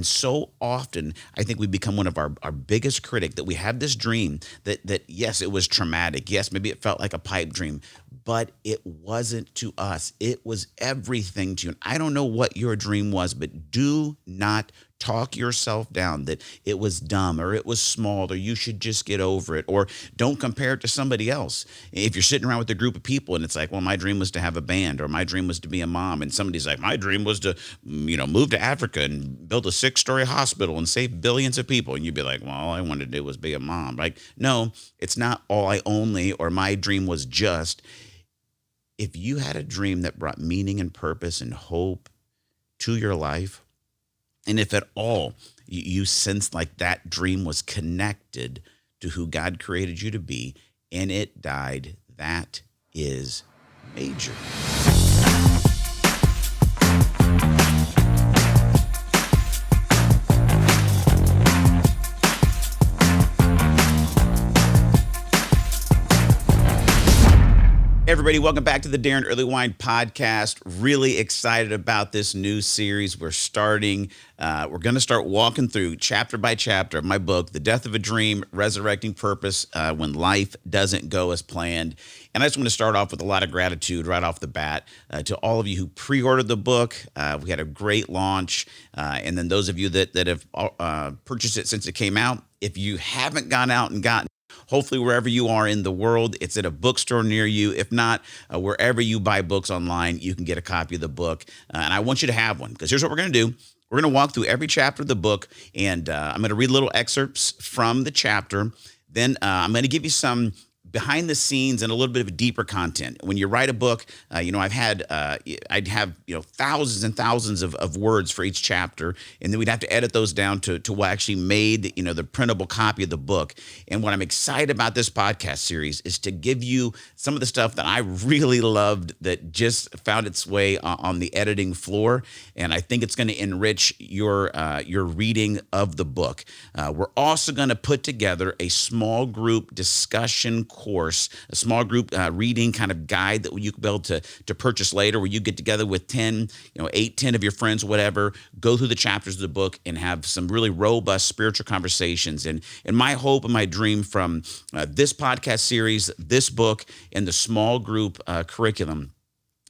And so often, I think we become one of our biggest critic, that we have this dream that yes, it was traumatic. Yes, maybe it felt like a pipe dream, but it wasn't to us. It was everything to you. And I don't know what your dream was, but do not talk yourself down that it was dumb or it was small or you should just get over it, or don't compare it to somebody else. If you're sitting around with a group of people and it's like, well, my dream was to have a band, or my dream was to be a mom, and somebody's like, my dream was to, move to Africa and build a 6-story hospital and save billions of people. And you'd be like, well, all I wanted to do was be a mom. Like, no, it's not all I only, or my dream was just. If you had a dream that brought meaning and purpose and hope to your life, and if at all you sense like that dream was connected to who God created you to be, and it died, that is major. Everybody, welcome back to the Daron Earlewine podcast. Really excited about this new series we're starting. We're going to start walking through chapter by chapter of my book, The Death of a Dream, Resurrecting Purpose When Life Doesn't Go as Planned. And I just want to start off with a lot of gratitude right off the bat to all of you who pre-ordered the book. We had a great launch. And then those of you that have purchased it since it came out, if you haven't gone out and gotten, hopefully wherever you are in the world, it's at a bookstore near you. If not, wherever you buy books online, you can get a copy of the book. And I want you to have one, because here's what we're going to do. We're going to walk through every chapter of the book, and I'm going to read little excerpts from the chapter. Then I'm going to give you some behind the scenes and a little bit of deeper content. When you write a book, I'd have thousands and thousands of words for each chapter, and then we'd have to edit those down to what actually made the printable copy of the book. And what I'm excited about this podcast series is to give you some of the stuff that I really loved that just found its way on the editing floor, and I think it's going to enrich your reading of the book. We're also going to put together a small group discussion course, a small group reading kind of guide that you'll be able to purchase later, where you get together with 10 of your friends, whatever, go through the chapters of the book and have some really robust spiritual conversations. And my hope and my dream from this podcast series, this book, and the small group curriculum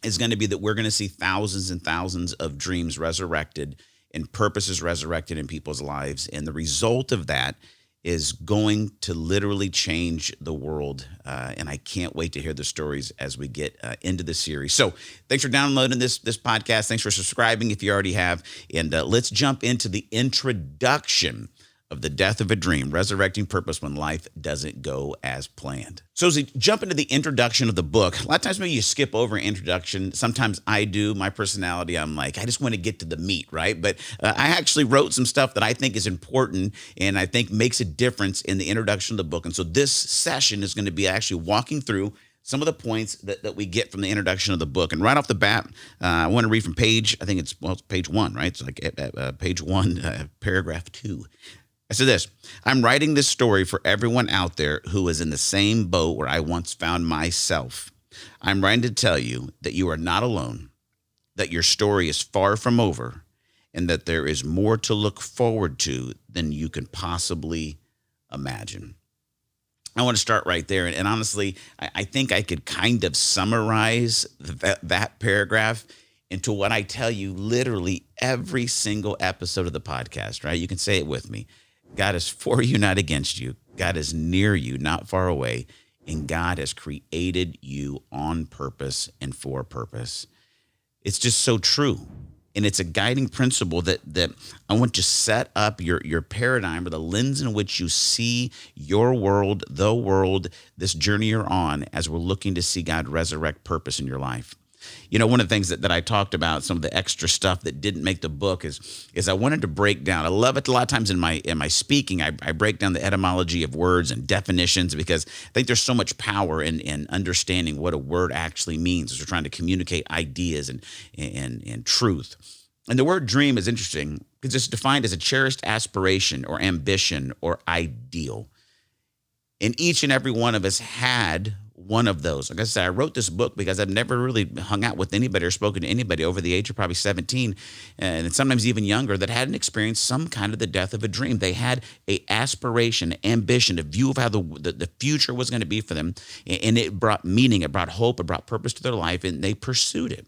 is going to be that we're going to see thousands and thousands of dreams resurrected and purposes resurrected in people's lives. And the result of that is going to literally change the world. And I can't wait to hear the stories as we get into the series. So thanks for downloading this podcast. Thanks for subscribing if you already have. And let's jump into the introduction of The Death of a Dream, Resurrecting Purpose When Life Doesn't Go as Planned. So as we jump into the introduction of the book, a lot of times maybe you skip over an introduction. Sometimes I do. My personality, I'm like, I just want to get to the meat, right? But I actually wrote some stuff that I think is important and I think makes a difference in the introduction of the book. And so this session is going to be actually walking through some of the points that we get from the introduction of the book. And right off the bat, I want to read from page 1, right? It's like page 1, paragraph 2. I said this: I'm writing this story for everyone out there who is in the same boat where I once found myself. I'm writing to tell you that you are not alone, that your story is far from over, and that there is more to look forward to than you can possibly imagine. I want to start right there. And honestly, I think I could kind of summarize that paragraph into what I tell you literally every single episode of the podcast, right? You can say it with me. God is for you, not against you. God is near you, not far away. And God has created you on purpose and for a purpose. It's just so true. And it's a guiding principle that I want to set up your paradigm or the lens in which you see your world, the world, this journey you're on as we're looking to see God resurrect purpose in your life. One of the things that I talked about, some of the extra stuff that didn't make the book is I wanted to break down. I love it a lot of times in my speaking. I break down the etymology of words and definitions because I think there's so much power in understanding what a word actually means as we're trying to communicate ideas and truth. And the word dream is interesting because it's defined as a cherished aspiration or ambition or ideal. And each and every one of us had one of those. Like I said, I wrote this book because I've never really hung out with anybody or spoken to anybody over the age of probably 17, and sometimes even younger, that hadn't experienced some kind of the death of a dream. They had a aspiration, ambition, a view of how the future was going to be for them, and it brought meaning, it brought hope, it brought purpose to their life, and they pursued it.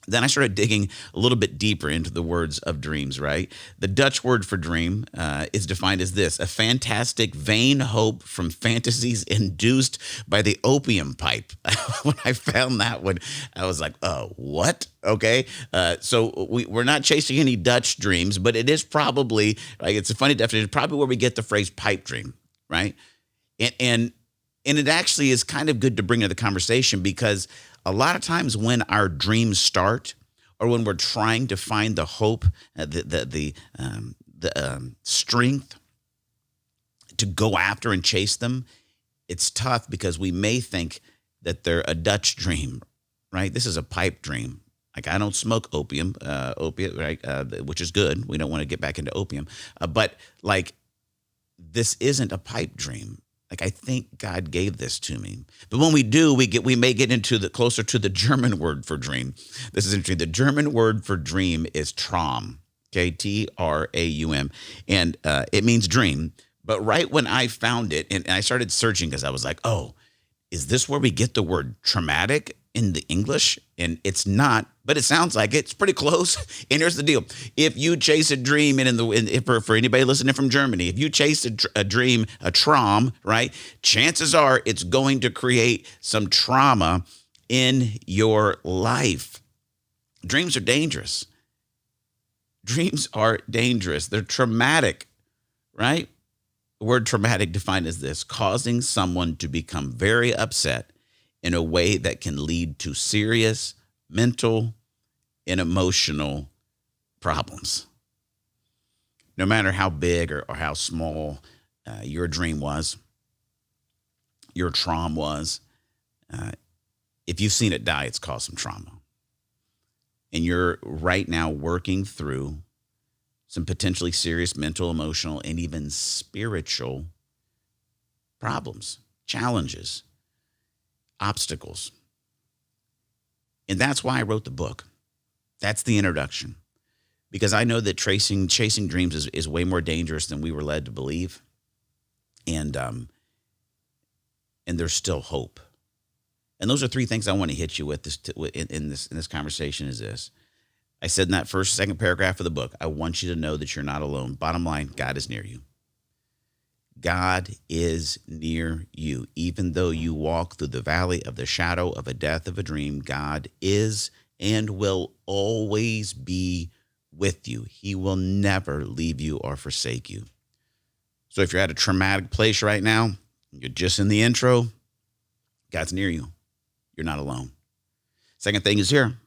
Then I started digging a little bit deeper into the words of dreams, right? The Dutch word for dream is defined as this: a fantastic, vain hope from fantasies induced by the opium pipe. When I found that one, I was like, oh, what? Okay. So we're not chasing any Dutch dreams, but it is probably, like, it's a funny definition, probably where we get the phrase pipe dream, right? And it actually is kind of good to bring to the conversation, because a lot of times when our dreams start, or when we're trying to find the hope, the strength to go after and chase them, it's tough because we may think that they're a Dutch dream, right? This is a pipe dream. Like, I don't smoke opiate, right? Which is good. We don't want to get back into opium, but like, this isn't a pipe dream. Like, I think God gave this to me. But when we do, we may get into the closer to the German word for dream. This is interesting. The German word for dream is Traum, okay, Traum, and it means dream. But right when I found it, and I started searching, because I was like, oh, is this where we get the word traumatic in the English? And it's not, but it sounds like it. It's pretty close. And here's the deal: if you chase a dream, and for anybody listening from Germany, if you chase a dream, a Traum, right, chances are it's going to create some trauma in your life. Dreams are dangerous. Dreams are dangerous. They're traumatic, right? The word traumatic defined as this: causing someone to become very upset in a way that can lead to serious mental and emotional problems. No matter how big or how small your dream was, your trauma was, if you've seen it die, it's caused some trauma. And you're right now working through some potentially serious mental, emotional, and even spiritual problems, challenges, obstacles. And that's why I wrote the book. That's the introduction. Because I know that chasing dreams is way more dangerous than we were led to believe. And there's still hope. And those are three things I want to hit you with in this conversation. Is this: I said in that second paragraph of the book, I want you to know that you're not alone. Bottom line, God is near you. God is near you. Even though you walk through the valley of the shadow of a death of a dream, God is and will always be with you. He will never leave you or forsake you. So if you're at a traumatic place right now, you're just in the intro, God's near you. You're not alone. Second thing is here: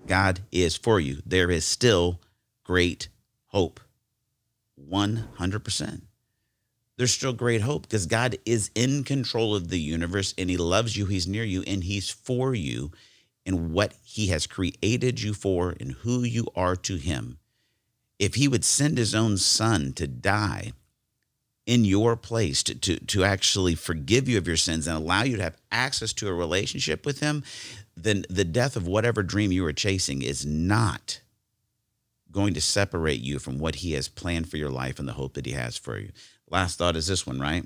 God is for you. There is still great hope. 100%. There's still great hope, because God is in control of the universe, and he loves you. He's near you, and he's for you in what he has created you for and who you are to him. If he would send his own son to die in your place, to actually forgive you of your sins and allow you to have access to a relationship with him, then the death of whatever dream you are chasing is not going to separate you from what he has planned for your life and the hope that he has for you. Last thought is this one, right?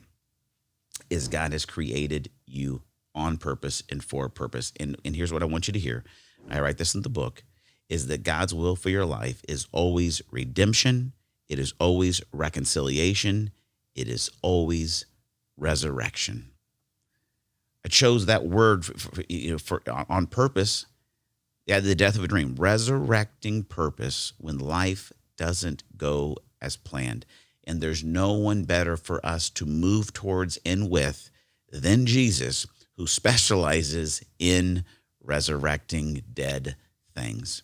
Is God has created you on purpose and for a purpose. And here's what I want you to hear. I write this in the book, is that God's will for your life is always redemption. It is always reconciliation. It is always resurrection. I chose that word for on purpose. Yeah, the death of a dream, resurrecting purpose when life doesn't go as planned. And there's no one better for us to move towards and with than Jesus, who specializes in resurrecting dead things.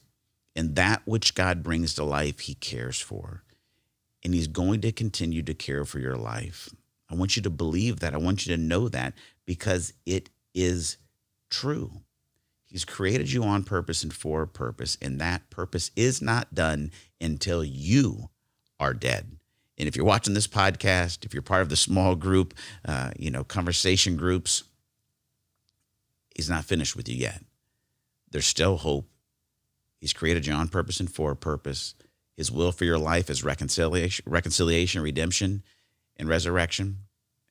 And that which God brings to life, he cares for. And he's going to continue to care for your life. I want you to believe that. I want you to know that, because it is true. He's created you on purpose and for a purpose, and that purpose is not done until you are dead. And if you're watching this podcast, if you're part of the small group, conversation groups, He's not finished with you yet. There's still hope. He's created you on purpose and for a purpose. His will for your life is reconciliation, redemption, and resurrection.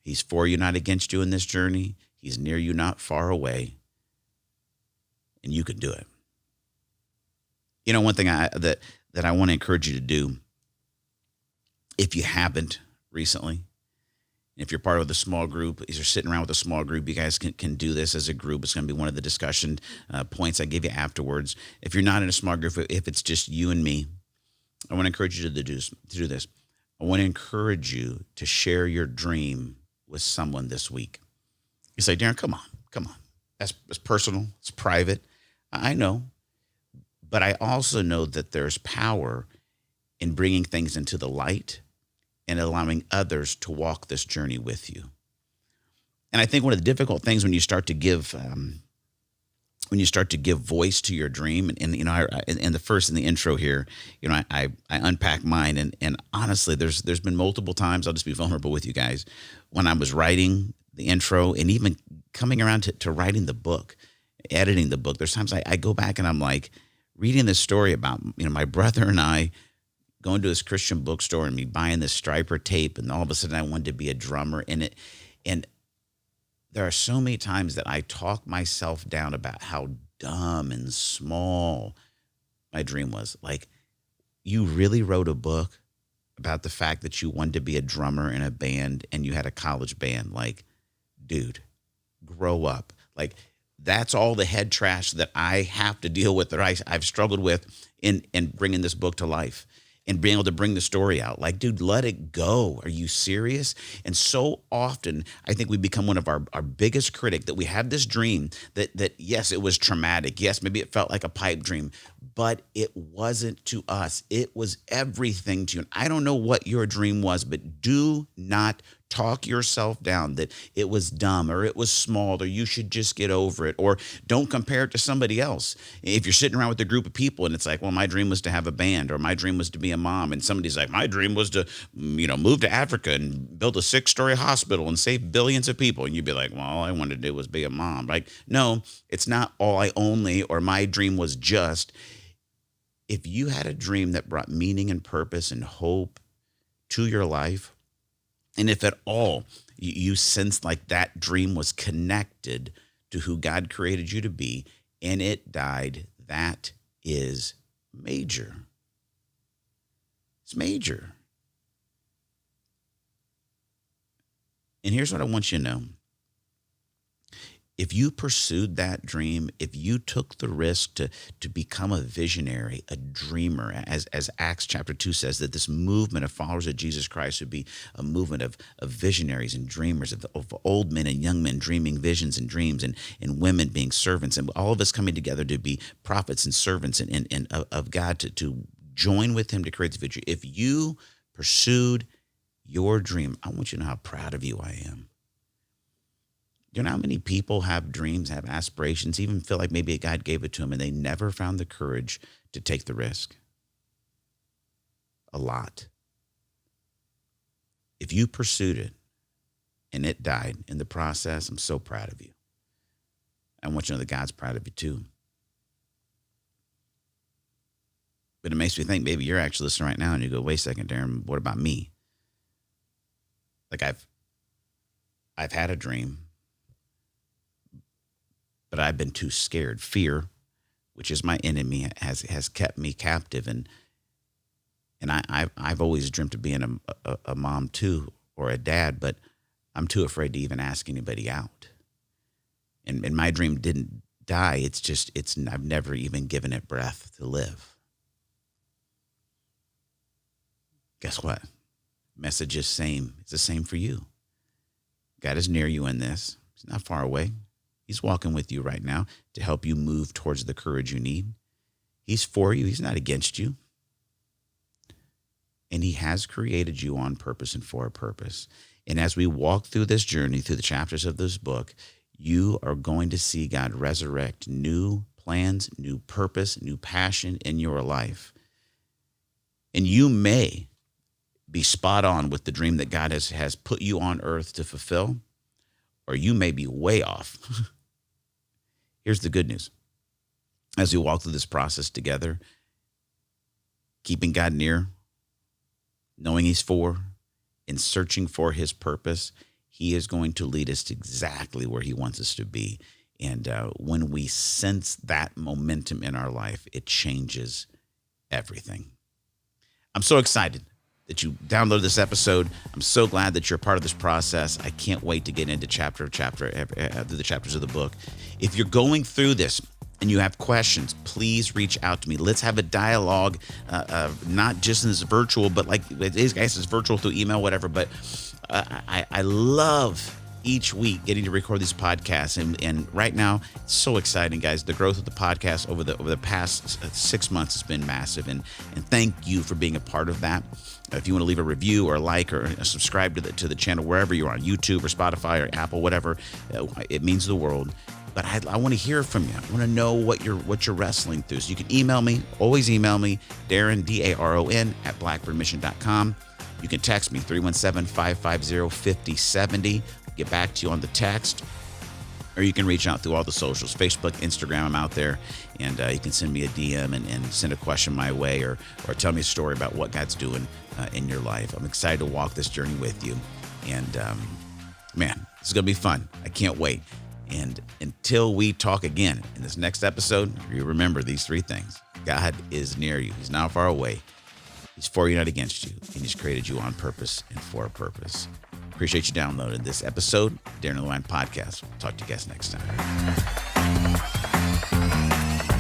He's for you, not against you in this journey. He's near you, not far away. And you can do it. One thing that I want to encourage you to do, if you haven't recently, if you're part of the small group, if you're sitting around with a small group, you guys can do this as a group. It's going to be one of the discussion points I give you afterwards. If you're not in a small group, if it's just you and me, I want to encourage you to do this. I want to encourage you to share your dream with someone this week. You say, Daron, come on. That's personal. It's private. I know. But I also know that there's power in bringing things into the light and allowing others to walk this journey with you. And I think one of the difficult things when you start to give voice to your dream, and in the intro here, I unpack mine, and honestly, there's been multiple times, I'll just be vulnerable with you guys, when I was writing the intro and even coming around to writing the book, editing the book. There's times I go back and I'm like reading this story about my brother and I going to this Christian bookstore and me buying this Striper tape, and all of a sudden I wanted to be a drummer. And there are so many times that I talk myself down about how dumb and small my dream was. Like, you really wrote a book about the fact that you wanted to be a drummer in a band and you had a college band. Like, dude, grow up. Like, that's all the head trash that I have to deal with, that I've struggled with in bringing this book to life and being able to bring the story out. Like, dude, let it go. Are you serious? And so often, I think we become one of our biggest critic, that we have this dream that yes, it was traumatic. Yes, maybe it felt like a pipe dream, but it wasn't to us. It was everything to you. And I don't know what your dream was, but do not talk yourself down that it was dumb or it was small or you should just get over it, or don't compare it to somebody else. If you're sitting around with a group of people and it's like, well, my dream was to have a band, or my dream was to be a mom, and somebody's like, my dream was to, move to Africa and build a 6-story hospital and save billions of people. And you'd be like, well, all I wanted to do was be a mom. Like, no, it's not all I only, or my dream was just. If you had a dream that brought meaning and purpose and hope to your life, and if at all you sensed like that dream was connected to who God created you to be, and it died, that is major. It's major. And here's what I want you to know. If you pursued that dream, if you took the risk to become a visionary, a dreamer, as Acts chapter 2 says, that this movement of followers of Jesus Christ would be a movement of visionaries and dreamers, of old men and young men dreaming visions and dreams, and women being servants, and all of us coming together to be prophets and servants and of God to join with him to create the future. If you pursued your dream, I want you to know how proud of you I am. You know how many people have dreams, have aspirations, even feel like maybe God gave it to them, and they never found the courage to take the risk? A lot. If you pursued it and it died in the process, I'm so proud of you. I want you to know that God's proud of you too. But it makes me think, maybe you're actually listening right now and you go, wait a second, Daron, what about me? Like, I've had a dream, but I've been too scared. Fear, which is my enemy, has kept me captive. And I've always dreamt of being a mom too, or a dad, but I'm too afraid to even ask anybody out. And my dream didn't die. I've never even given it breath to live. Guess what? Message is same. It's the same for you. God is near you in this. He's not far away. He's walking with you right now to help you move towards the courage you need. He's for you. He's not against you. And he has created you on purpose and for a purpose. And as we walk through this journey, through the chapters of this book, you are going to see God resurrect new plans, new purpose, new passion in your life. And you may be spot on with the dream that God has put you on earth to fulfill, or you may be way off. Here's the good news. As we walk through this process together, keeping God near, knowing he's for, and searching for his purpose, he is going to lead us to exactly where he wants us to be. And when we sense that momentum in our life, it changes everything. I'm so excited that you downloaded this episode. I'm so glad that you're a part of this process. I can't wait to get into through the chapters of the book. If you're going through this and you have questions, please reach out to me. Let's have a dialogue, not just in this virtual, but like it is, guys, it's virtual through email, whatever. But I love each week getting to record these podcasts, and right now it's so exciting, guys. The growth of the podcast over the past 6 months has been massive, and thank you for being a part of that. If you want to leave a review or a like or subscribe to the channel wherever you're on, YouTube or Spotify or Apple, whatever, it means the world. But I want to hear from you. I want to know what you're wrestling through. So you can email me, always email me, Daron, Daron @blackbirdmission.com. You can text me 317-550-5070. Get back to you on the text, or you can reach out through all the socials, Facebook, Instagram. I'm out there, and you can send me a DM and send a question my way, or tell me a story about what God's doing in your life. I'm excited to walk this journey with you, and man, this is gonna be fun. I can't wait. And until we talk again in this next episode, you remember these 3 things. God is near you. He's not far away. He's for you, not against you, and he's created you on purpose and for a purpose. Appreciate you downloading this episode, Daron Earlewine Podcast. Talk to you guys next time.